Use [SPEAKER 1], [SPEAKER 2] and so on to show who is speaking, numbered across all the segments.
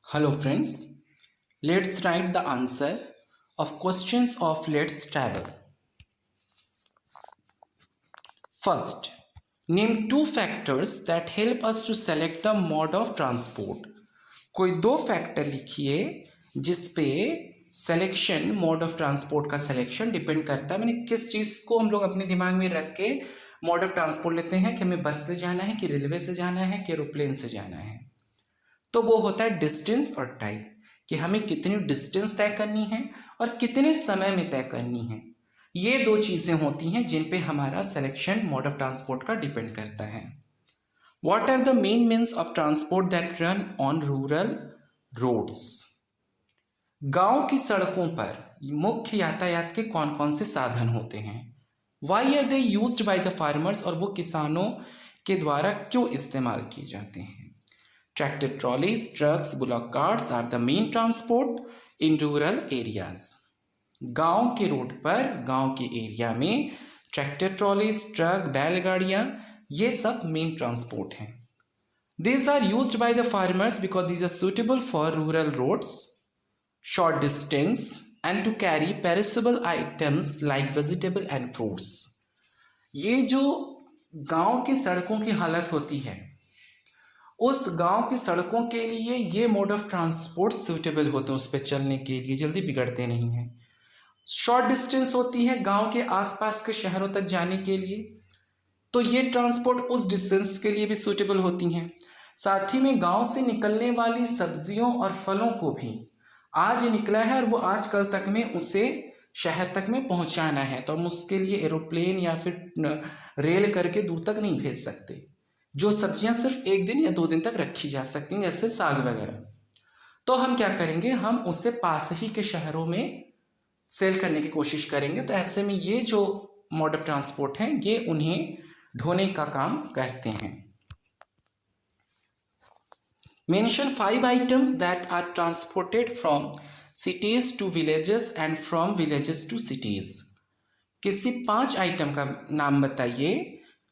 [SPEAKER 1] Hello friends, let's write the answer of questions of let's travel. First, name two factors that help us to select the mode of transport. कोई दो factor लिखिए जिस पे selection mode of transport का selection depend करता है। मैंने किस चीज़ को हम लोग अपने दिमाग में रख के मोड ऑफ ट्रांसपोर्ट लेते हैं कि हमें बस से जाना है कि रेलवे से जाना है कि एरोप्लेन से जाना है। तो वो होता है डिस्टेंस और टाइम, कि हमें कितनी डिस्टेंस तय करनी है और कितने समय में तय करनी है। ये दो चीज़ें होती हैं जिन पे हमारा सिलेक्शन मोड ऑफ ट्रांसपोर्ट का डिपेंड करता है। What are the main means of transport that run on rural roads? गांव की सड़कों पर मुख्य यातायात के कौन कौन से साधन होते हैं? Why are they used by the farmers? और वो किसानों के द्वारा क्यों इस्तेमाल किए जाते हैं? Tractor trolleys, trucks, bullock carts are the main transport in rural areas. गांव के रोड पर, गांव के एरिया में ट्रैक्टर ट्रॉलीज, ट्रक, बैलगाड़ियां, ये सब मेन ट्रांसपोर्ट हैं। These are used by the farmers because these are suitable for rural roads, short distance, and to carry perishable items like vegetable and fruits. ये जो गांव की सड़कों की हालत होती है, उस गांव की सड़कों के लिए ये मोड ऑफ ट्रांसपोर्ट सूटेबल होते हैं, उस पर चलने के लिए जल्दी बिगड़ते नहीं हैं। शॉर्ट डिस्टेंस होती है गांव के आसपास के शहरों तक जाने के लिए, तो ये ट्रांसपोर्ट उस डिस्टेंस के लिए भी सूटेबल होती हैं। साथ ही में गांव से निकलने वाली सब्जियों और फलों को भी आज निकला है और वो आज कल तक में उसे शहर तक में पहुंचाना है, तो हम उसके लिए एरोप्लेन या फिर रेल करके दूर तक नहीं भेज सकते। जो सब्जियां सिर्फ एक दिन या दो दिन तक रखी जा सकती हैं, जैसे साग वगैरह, तो हम क्या करेंगे, हम उसे पास ही के शहरों में सेल करने की कोशिश करेंगे। तो ऐसे में ये जो मोड ऑफ ट्रांसपोर्ट है ये उन्हें ढोने का काम करते हैं। Mention 5 items that are transported from cities to villages and from villages to cities. किसी 5 आइटम का नाम बताइए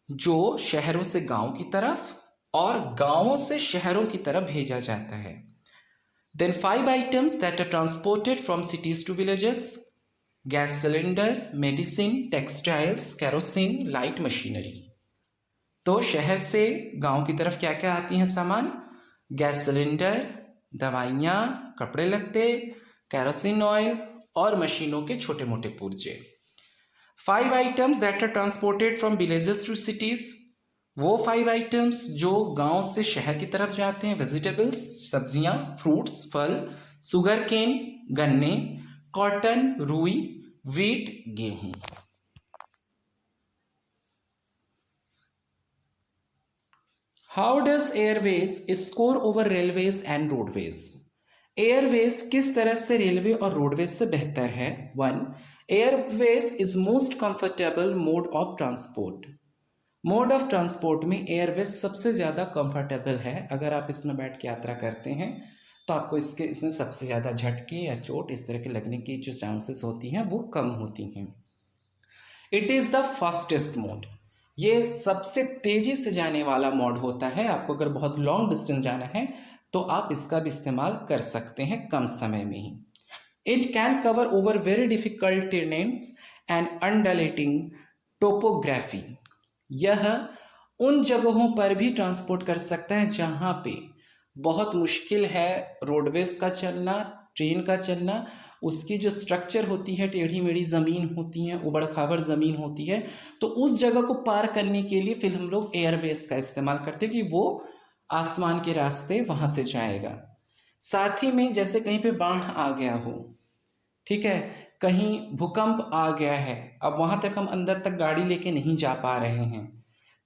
[SPEAKER 1] जो शहरों से गांव की तरफ और गांवों से शहरों की तरफ भेजा जाता है। Then 5 items that are transported from cities to villages: gas cylinder, medicine, textiles, kerosene, light machinery. तो शहर से गांव की तरफ क्या क्या आती हैं सामान? गैस सिलेंडर, दवाइयाँ, कपड़े लत्ते, केरोसिन ऑयल और मशीनों के छोटे मोटे पुर्जे। 5 items that are transported from villages to cities, वो 5 आइटम्स जो गांव से शहर की तरफ जाते हैं: वेजिटेबल्स, सब्जियां, फ्रूट्स, फल, सुगर केन, गन्ने, कॉटन, रुई, वीट, गेहूं। How does Airways score over railways and roadways? Airways किस तरह से रेलवे और रोडवेज से बेहतर है? 1. Airways is most comfortable mode of transport. Mode of transport में एयरवेज सबसे ज़्यादा कंफर्टेबल है। अगर आप इसमें बैठ के यात्रा करते हैं तो आपको इसमें सबसे ज़्यादा झटके या चोट इस तरह के लगने की जो चांसेस होती हैं वो कम होती हैं। It is the fastest mode, ये सबसे तेज़ी से जाने वाला मोड होता है। आपको अगर बहुत लॉन्ग डिस्टेंस जाना है तो आप इसका भी इस्तेमाल कर सकते हैं कम समय में ही। It can cover over very difficult terrains and undulating topography. यह उन जगहों पर भी ट्रांसपोर्ट कर सकता है जहाँ पे बहुत मुश्किल है रोडवेज का चलना, ट्रेन का चलना। उसकी जो स्ट्रक्चर होती है, टेढ़ी मेढ़ी ज़मीन होती है, उबड़ खाबड़ ज़मीन होती है, तो उस जगह को पार करने के लिए फिर हम लोग एयरवेज का इस्तेमाल करते हैं कि वो आसमान के रास्ते वहाँ से जाएगा। साथ ही में जैसे कहीं पे बाढ़ आ गया हो, ठीक है, कहीं भूकंप आ गया है, अब वहाँ तक हम अंदर तक गाड़ी लेके नहीं जा पा रहे हैं,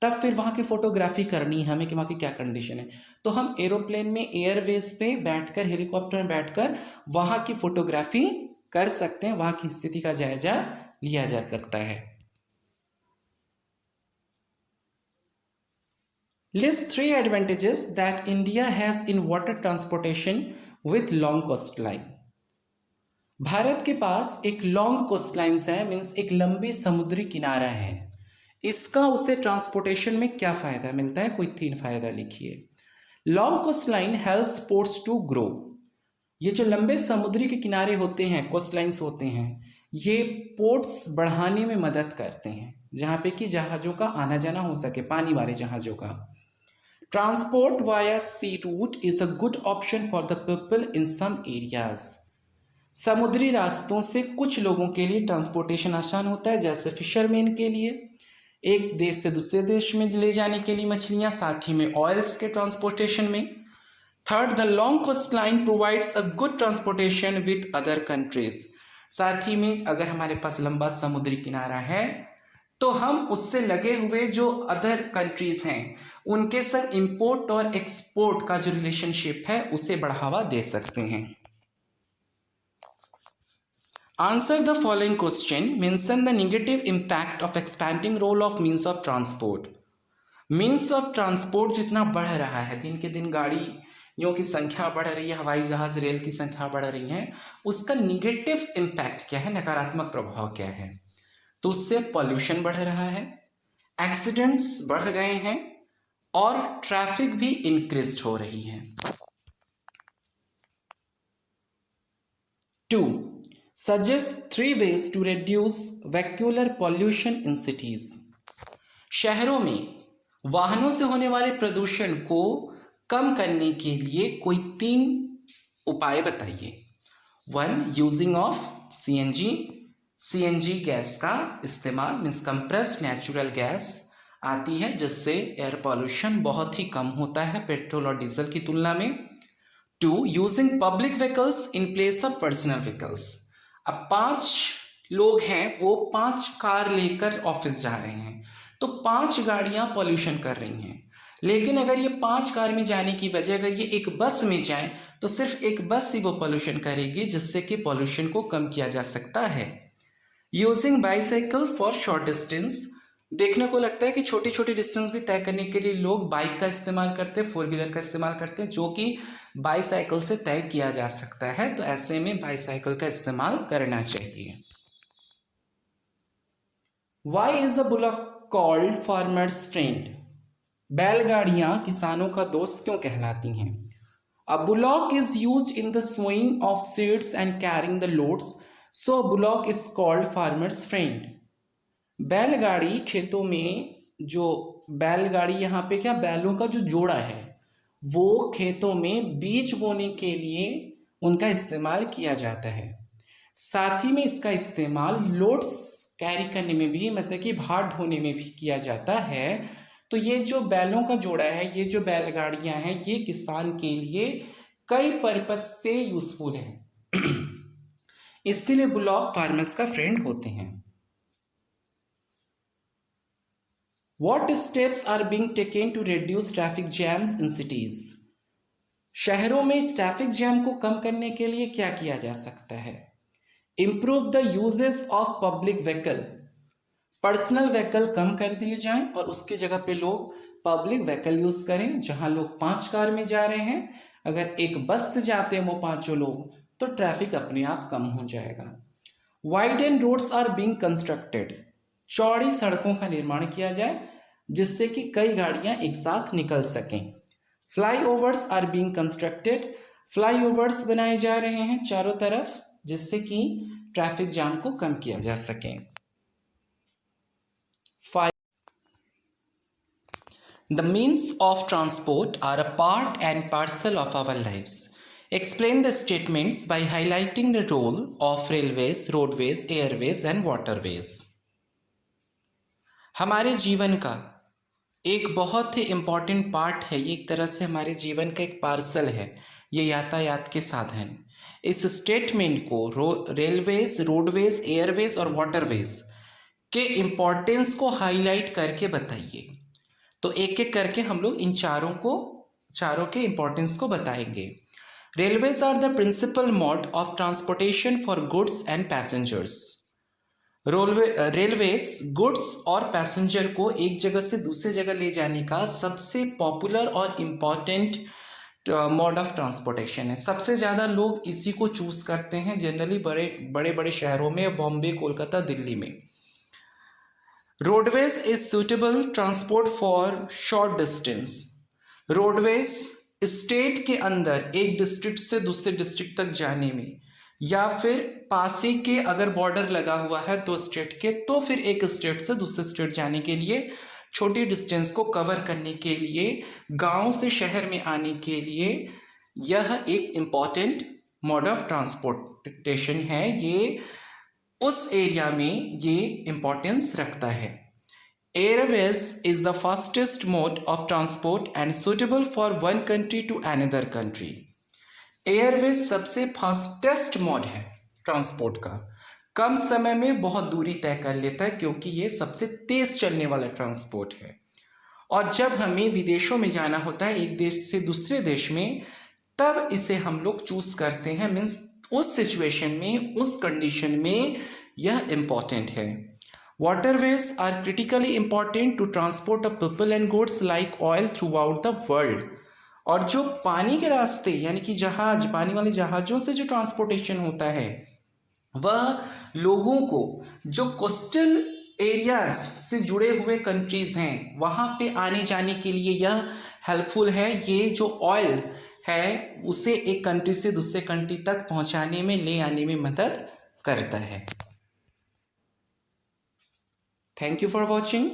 [SPEAKER 1] तब फिर वहाँ की फ़ोटोग्राफी करनी है हमें कि वहाँ की क्या कंडीशन है, तो हम एरोप्लेन में एयरवेज पे बैठकर, हेलीकॉप्टर में बैठकर वहाँ की फ़ोटोग्राफी कर सकते हैं, वहाँ की स्थिति का जायजा लिया जा सकता है। List 3 advantages that India has in water transportation with long coast line. भारत के पास एक लॉन्ग कोस्ट लाइन है, मीन्स एक लंबी समुद्री किनारा है। इसका उसे ट्रांसपोर्टेशन में क्या फ़ायदा मिलता है? कोई 3 फायदा लिखिए। Long coast line helps ports to grow. ये जो लंबे समुद्री के किनारे होते हैं, कोस्ट लाइन्स होते हैं, ये पोर्ट्स बढ़ाने में मदद करते हैं, जहाँ पे कि जहाज़ों का आना जाना हो सके, पानी वाले जहाज़ों का। Transport via sea route is a good option for the people in some areas. समुद्री रास्तों से कुछ लोगों के लिए ट्रांसपोर्टेशन आसान होता है, जैसे फिशरमैन के लिए एक देश से दूसरे देश में ले जाने के लिए मछलियाँ, साथ ही में ऑयल्स के ट्रांसपोर्टेशन में। Third, the long coast line provides a good transportation with other countries. साथ ही में अगर हमारे पास लंबा समुद्री किनारा है तो हम उससे लगे हुए जो अदर कंट्रीज हैं उनके संग इंपोर्ट और एक्सपोर्ट का जो रिलेशनशिप है उसे बढ़ावा दे सकते हैं। Answer the following question, mention the negative impact of expanding role of means of transport. Means of transport जितना बढ़ रहा है, दिन के दिन गाड़ियों की संख्या बढ़ रही है, हवाई जहाज रेल की संख्या बढ़ रही है, उसका निगेटिव इम्पैक्ट क्या है, नकारात्मक प्रभाव क्या है? तो उससे पॉल्यूशन बढ़ रहा है, एक्सीडेंट्स बढ़ गए हैं और ट्रैफिक भी इंक्रीज हो रही है। 2. Suggest 3 ways to reduce vehicular pollution in cities. शहरों में वाहनों से होने वाले प्रदूषण को कम करने के लिए कोई 3 उपाय बताइए। 1. यूजिंग ऑफ सीएनजी गैस का इस्तेमाल, मीन्स कंप्रेस्ड नेचुरल गैस आती है जिससे एयर पॉल्यूशन बहुत ही कम होता है पेट्रोल और डीजल की तुलना में। 2. Using public vehicles in place of personal vehicles. अब 5 लोग हैं, वो 5 कार लेकर ऑफिस जा रहे हैं, तो 5 गाड़ियां पॉल्यूशन कर रही हैं। लेकिन अगर ये 5 कार में जाने की बजाय अगर ये एक बस में जाए तो सिर्फ एक बस ही वो पॉल्यूशन करेगी, जिससे कि पॉल्यूशन को कम किया जा सकता है। Using bicycle for short distance. देखने को लगता है कि छोटी छोटी डिस्टेंस भी तय करने के लिए लोग बाइक का इस्तेमाल करते हैं, 4 व्हीलर का इस्तेमाल करते हैं, जो कि बाईसाइकिल से तय किया जा सकता है, तो ऐसे में बाईसाइकिल का इस्तेमाल करना चाहिए। Why is a bullock called farmer's friend? बैलगाड़ियां किसानों का दोस्त क्यों कहलाती हैं? A bullock is used in the sowing of seeds and carrying the loads, so a bullock is called farmer's friend. बैलगाड़ी खेतों में, जो बैलगाड़ी यहाँ पे क्या, बैलों का जो जोड़ा है वो खेतों में बीज बोने के लिए उनका इस्तेमाल किया जाता है। साथ ही में इसका इस्तेमाल लोड्स कैरी करने में भी, मतलब कि भार ढोने में भी किया जाता है। तो ये जो बैलों का जोड़ा है, ये जो बैलगाड़ियां हैं, ये किसान के लिए कई पर्पस से यूजफुल है इसीलिए बुलॉक फार्मर्स का फ्रेंड होते हैं। What steps are being taken to reduce traffic jams in cities? शहरों में ट्रैफिक जैम को कम करने के लिए क्या किया जा सकता है? Improve the uses of public vehicle. Personal vehicle कम कर दिए जाएं और उसकी जगह पे लोग पब्लिक व्हीकल यूज करें। जहां लोग 5 कार में जा रहे हैं, अगर एक बस से जाते हैं वो 5 लोग, तो ट्रैफिक अपने आप कम हो जाएगा। Widen roads are being constructed. चौड़ी सड़कों का निर्माण किया जाए जिससे कि कई गाड़ियां एक साथ निकल सकें। Flyovers are being constructed. Flyovers बनाए जा रहे हैं चारों तरफ जिससे कि ट्रैफिक जाम को कम किया जा सके। The means of transport are a part and parcel of our lives. Explain the statements by highlighting the role of railways, roadways, airways and waterways. हमारे जीवन का एक बहुत ही इम्पॉर्टेंट पार्ट है, ये एक तरह से हमारे जीवन का एक पार्सल है, ये यातायात के साधन। इस स्टेटमेंट को रेलवेज, रोडवेज, एयरवेज और वाटरवेज के इम्पोर्टेंस को हाईलाइट करके बताइए। तो एक एक करके हम लोग इन चारों के इम्पोर्टेंस को बताएंगे। Railways are the principal mode of transportation for goods and passengers. Railways goods और पैसेंजर को एक जगह से दूसरी जगह ले जाने का सबसे पॉपुलर और इम्पॉर्टेंट मोड ऑफ ट्रांसपोर्टेशन है। सबसे ज़्यादा लोग इसी को चूज करते हैं जनरली बड़े बड़े शहरों में, बॉम्बे, कोलकाता, दिल्ली में। Roadways is suitable transport for short distance. Roadways state के अंदर एक डिस्ट्रिक्ट से दूसरे डिस्ट्रिक्ट तक जाने में, या फिर पासे के अगर बॉर्डर लगा हुआ है दो स्टेट के, तो फिर एक स्टेट से दूसरे स्टेट जाने के लिए, छोटी डिस्टेंस को कवर करने के लिए, गांव से शहर में आने के लिए, यह एक इम्पॉर्टेंट मोड ऑफ ट्रांसपोर्टेशन है। ये उस एरिया में ये इम्पोर्टेंस रखता है। Airways is the fastest mode of transport and suitable for one country to another country. Airways सबसे फास्टेस्ट मोड है ट्रांसपोर्ट का, कम समय में बहुत दूरी तय कर लेता है क्योंकि ये सबसे तेज चलने वाला ट्रांसपोर्ट है। और जब हमें विदेशों में जाना होता है एक देश से दूसरे देश में, तब इसे हम लोग चूज करते हैं, मीन्स उस सिचुएशन में, उस कंडीशन में यह इम्पॉर्टेंट है। Waterways are critically important to transport of people and goods like oil throughout the world. और जो पानी के रास्ते यानी कि जहाज, पानी वाले जहाज़ों से जो ट्रांसपोर्टेशन होता है, वह लोगों को जो कोस्टल एरियाज से जुड़े हुए कंट्रीज़ हैं वहाँ पे आने जाने के लिए यह हेल्पफुल है। ये जो ऑयल है उसे एक कंट्री से दूसरे कंट्री तक पहुँचाने में, ले आने में मदद करता है। Thank you for watching.